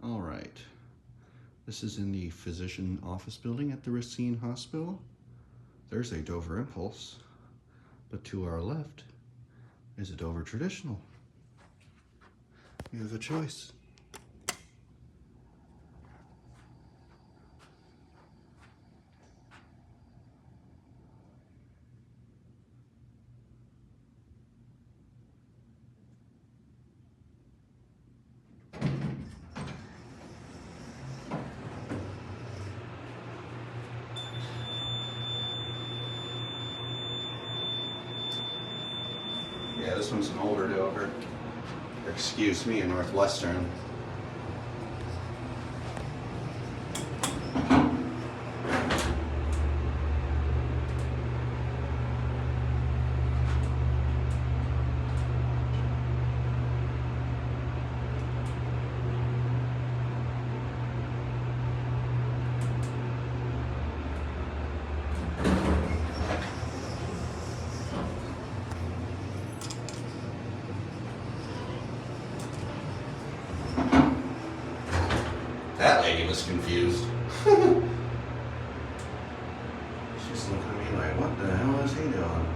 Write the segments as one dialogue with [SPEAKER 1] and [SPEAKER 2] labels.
[SPEAKER 1] All right, this is in the physician office building at the Racine Hospital. There's a Dover Impulse, but to our left is a Dover Traditional. You have a choice. Yeah, this one's an older Dover. Excuse me, a Northwestern. That lady was confused. She's looking at me like, what the hell is he doing?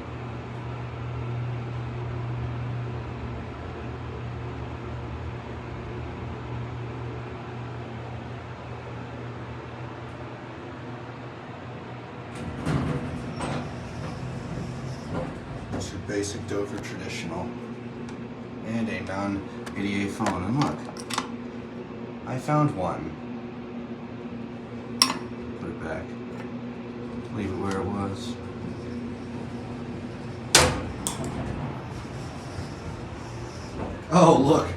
[SPEAKER 1] It's your basic Dover Traditional. And a non-ADA phone. And look, I found one. Put it back. Leave it where it was. Oh, look.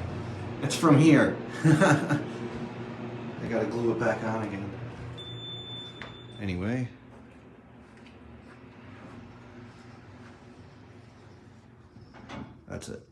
[SPEAKER 1] It's from here. I gotta glue it back on again. Anyway. That's it.